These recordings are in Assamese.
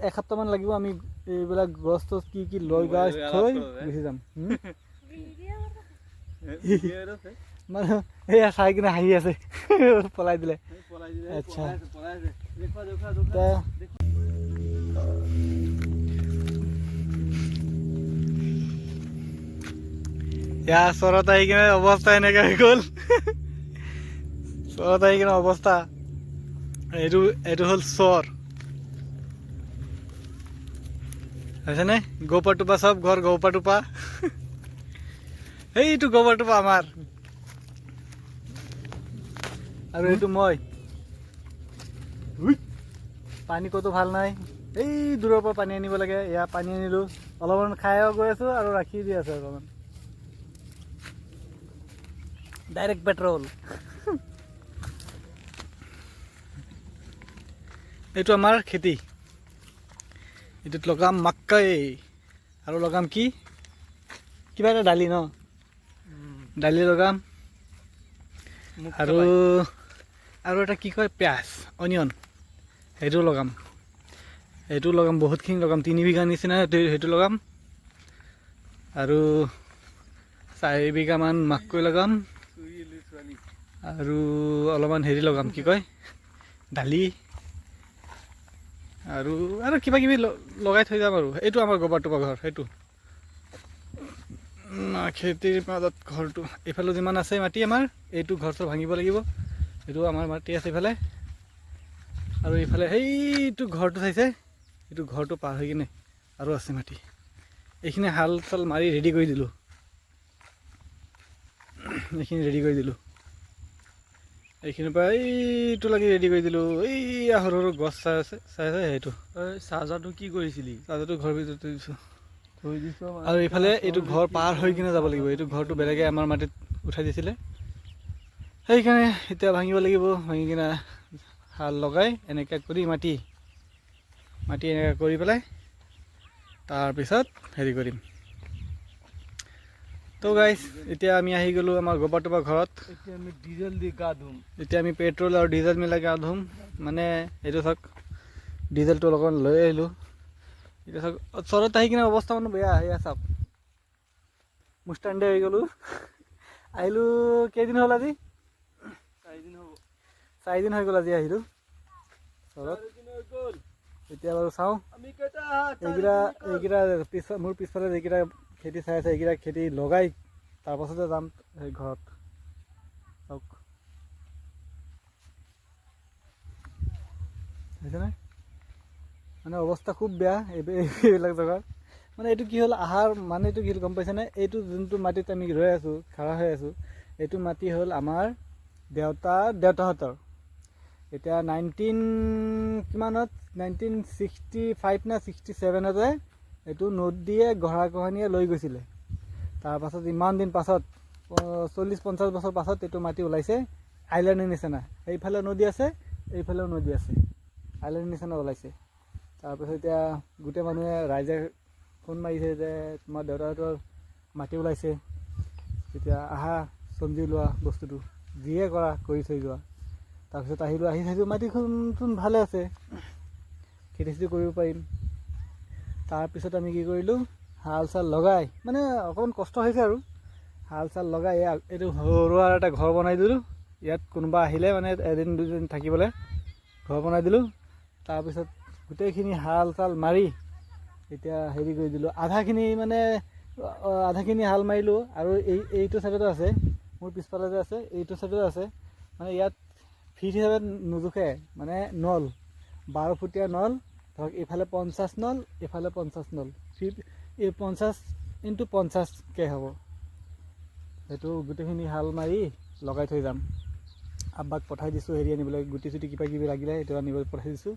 এসপ্তাহমান লাগিব আমি এইবিলাক গছ টছ কি লৈ গা থৈ গুচি যাম মানে এয়া চাই কিনে হাঁহি আছে পলাই দিলে আচ্ছা ইয়াৰ চৰত আহি কিনে অৱস্থা এনেকে হৈ গ'ল চৰত আহি কিনে অৱস্থা এইটো হ'ল চৰ হৈছেনে গৌপাটোপা চব ঘৰ গৌপাটোপা এইটো গৌপাটোপা আমাৰ আৰু এইটো মই পানী ক'তো ভাল নাই এই দূৰৰ পৰা পানী আনিব লাগে এয়া পানী আনিলোঁ অলপমান খাইও গৈ আছোঁ আৰু ৰাখি দি আছোঁ অলপমান ডাইৰেক্ট পেট্ৰল এইটো আমাৰ খেতি এইটোত লগাম মাকৈ আৰু লগাম কি কিবা এটা দালি ন দালি লগাম আৰু এটা কি কয় পিঁয়াজ অনিয়ন সেইটো লগাম বহুতখিনি লগাম 3 বিঘা নিচিনা সেইটো লগাম আৰু 4 বিঘামান মাকৈ লগাম আৰু অলপমান হেৰি লগাম কি কয় দালি আৰু কিবা কিবি লগাই থৈ যাম আৰু এইটো আমাৰ গৌপাটোপা ঘৰ সেইটো খেতিৰ মাজত ঘৰটো এইফালে যিমান আছে মাটি আমাৰ এইটো ঘৰ চৰ ভাঙিব লাগিব এইটো আমাৰ মাটি আছে এইফালে আৰু এইফালে সেইটো ঘৰটো চাইছে এইটো ঘৰটো পাৰ হৈ কিনে আৰু আছে মাটি এইখিনি হাল চাল মাৰি ৰেডি কৰি দিলোঁ এইখিনিৰ পৰা এইটো লাগি ৰেডি কৰি দিলোঁ এই সৰু সৰু গছ চাই আছে সেইটো চাৰ্জাৰটো কি কৰিছিলি চাৰ্জাৰটো ঘৰৰ ভিতৰতে দিছোঁ আৰু এইফালে এইটো ঘৰ পাৰ হৈ কিনে যাব লাগিব এইটো ঘৰটো বেলেগে আমাৰ মাটিত উঠাই দিছিলে সেইকাৰণে এতিয়া ভাঙিব লাগিব ভাঙি কিনে হাল লগাই এনেকৈ কৰি মাটি এনেকৈ কৰি পেলাই তাৰপিছত হেৰি কৰিম তো গাইজ এতিয়া আমি আহি গ'লোঁ আমাৰ গৌপাটোপা ঘৰত এতিয়া আমি ডিজেল দি গা ধুম এতিয়া আমি পেট্ৰল আৰু ডিজেল মিলাই গা ধুম মানে এইটো চাওক ডিজেলটো অলপমান লৈ আহিলোঁ এতিয়া চাওক চৰত আহি কিনে অৱস্থা মানে বেয়া এয়া চাওক মুষ্টাণ্ডে হৈ গ'লোঁ আহিলোঁ কেইদিন হ'ল আজি 4 দিন হৈ গ'ল আজি আহিলোঁ চৰত এতিয়া বাৰু চাওঁ এইকেইটা মোৰ পিছফালে যিকেইটা খেতি চাই আছে এইকেইটা খেতি লগাই তাৰপাছতে যাম সেই ঘৰত চাওক বুজিছেনে মানে অৱস্থা খুব বেয়া এইবিলাক জেগাৰ মানে এইটো কি হ'ল আহাৰ মানে এইটো কি হ'ল গম পাইছেনে এইটো যোনটো মাটিত আমি ৰৈ আছোঁ খাৰা হৈ আছোঁ এইটো মাটি হ'ল আমাৰ দেউতাহঁতৰ এতিয়া 1965 না 67 এইটো নদীয়ে গঢ়াখহনীয়ে লৈ গৈছিলে তাৰপাছত ইমান দিন পাছত 40-50 বছৰ পাছত এইটো মাটি ওলাইছে আইলেণ্ডৰ নিচিনা এইফালে নদী আছে এইফালেও নদী আছে আইলেণ্ডৰ নিচিনা ওলাইছে তাৰপিছত এতিয়া গোটেই মানুহে ৰাইজে ফোন মাৰিছে যে তোমাৰ দেউতাহঁতৰ মাটি ওলাইছে এতিয়া আহা চমজি লোৱা বস্তুটো যিয়ে কৰি থৈ যোৱা তাৰপিছত আহি চাইছোঁ মাটিখন ভালে আছে খেতি চেতি কৰিব পাৰিম তাৰপিছত আমি কি কৰিলোঁ হাল চাল লগাই মানে অকণমান কষ্ট হৈছে আৰু হাল চাল লগাই এইটো সৰু এটা ঘৰ বনাই দিলোঁ ইয়াত কোনোবা আহিলে মানে এদিন দুদিন থাকিবলৈ ঘৰ বনাই দিলোঁ তাৰপিছত গোটেইখিনি হাল চাল মাৰি এতিয়া হেৰি কৰি দিলোঁ আধাখিনি হাল মাৰিলোঁ আৰু এইটো চাইডতো আছে মোৰ পিছফালে যে আছে এইটো চাইডতো আছে মানে ইয়াত ফিট হিচাপে নোজোখে মানে নল 12 ফুটীয়া নল ধৰক এইফালে 50 নল এইফালে 50 নল এই 50x50কৈ হ'ব সেইটো গোটেইখিনি হাল মাৰি লগাই থৈ যাম আব্বাক পঠাই দিছোঁ হেৰি আনিবলৈ গুটি চুটি কিবা কিবি লাগিলে সেইটো আনিবলৈ পঠাই দিছোঁ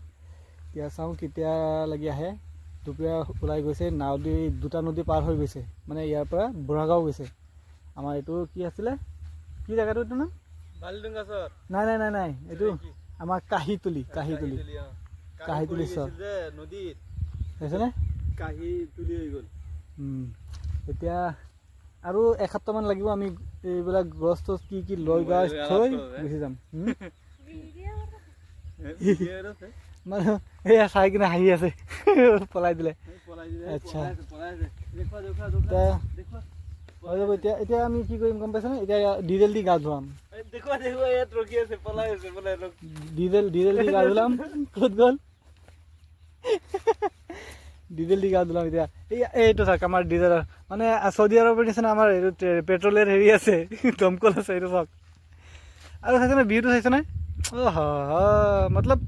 এতিয়া চাওঁ কেতিয়া লাগি আহে দুপৰীয়া ওলাই গৈছে দুটা নদী পাৰ হৈ গৈছে মানে ইয়াৰ পৰা বুঢ়াগাঁও গৈছে আমাৰ এইটো কি আছিলে কি জেগাটো এইটো নাম নাই এইটো আমাৰ কাহিতুলি চৰ হৈছেনে এতিয়া আৰু এসপ্তাহমান লাগিব আমি এইবিলাক গছ টছ কি লৈ গা থৈ গুচি যাম মানে এয়া চাই কিনে হাঁহি আছে পলাই দিলে আচ্ছা হৈ যাব এতিয়া এতিয়া আমি কি কৰিম গম পাইছানে এতিয়া ডিজেল দি গা ধুৱাম ডিজেল ডিজেল দি গা ধুলাম ক'ত গ'ল ডিজেল দি গা ধুলাম এতিয়া এইটো চাওক আমাৰ ডিজেলৰ মানে চৌদি আৰবৰ নিচিনা আমাৰ এইটো পেট্ৰলেৰ হেৰি আছে দমকল আছে এইটো চাওক আৰু চাইছেনে ভিউটো চাইছেনে অহ মতলব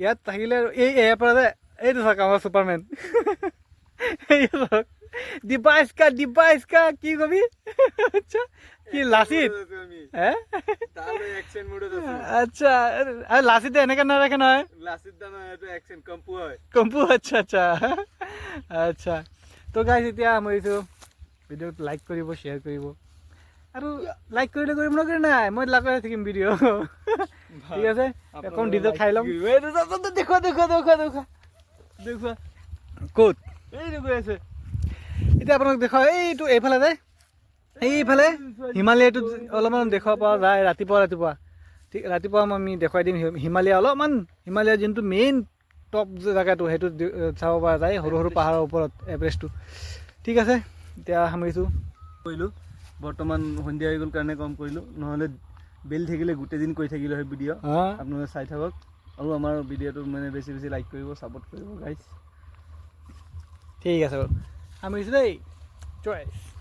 ইয়াত থাকিলে এই ইয়াৰ পৰা যে এইটো চাওক আমাৰ ছুপাৰমেন এই চাওক ডিব্বা কি কবি আচ্ছা কি লাচিত হে আচ্ছা আৰু লাচিতে এনেকে নাৰাখে নহয় কম্পু আচ্ছা আচ্ছা আচ্ছা তো গাইজ এতিয়া সামৰিছোঁ ভিডিঅ'টো লাইক কৰিব শ্বেয়াৰ কৰিব আৰু লাইক কৰিলে কৰিম নকৰি নাই মই লাগ থাকিম ভিডিঅ' ঠিক আছে অকণ ডিজেল খাই ল'ম দেখুৱা দেখুৱা দেখুৱা দেখুৱা দেখুৱা ক'ত এইটো গৈ আছে এতিয়া আপোনাক দেখুৱা এইটো এইফালে যায় এইফালে হিমালয়টো অলপমান দেখুৱাব পৰা যায় ৰাতিপুৱা ৰাতিপুৱা ঠিক ৰাতিপুৱা আমি দেখুৱাই দিম হিমালয় অলপমান হিমালয়ৰ যোনটো মেইন টপ জেগাটো সেইটো চাব পৰা যায় সৰু সৰু পাহাৰৰ ওপৰত এভাৰেষ্টটো ঠিক আছে এতিয়া সামৰিছোঁ কৰিলোঁ বৰ্তমান সন্ধিয়া হৈ গ'ল কাৰণে কম কৰিলোঁ নহ'লে বেলি থাকিলে গোটেই দিন কৰি থাকিলোঁ সেই ভিডিঅ' আপোনালোকে চাই থাকক আৰু আমাৰ ভিডিঅ'টো মানে বেছি বেছি লাইক কৰিব ছাপোৰ্ট কৰিব গাইজ ঠিক আছে বাৰু সামৰিছোঁ দেই চইচ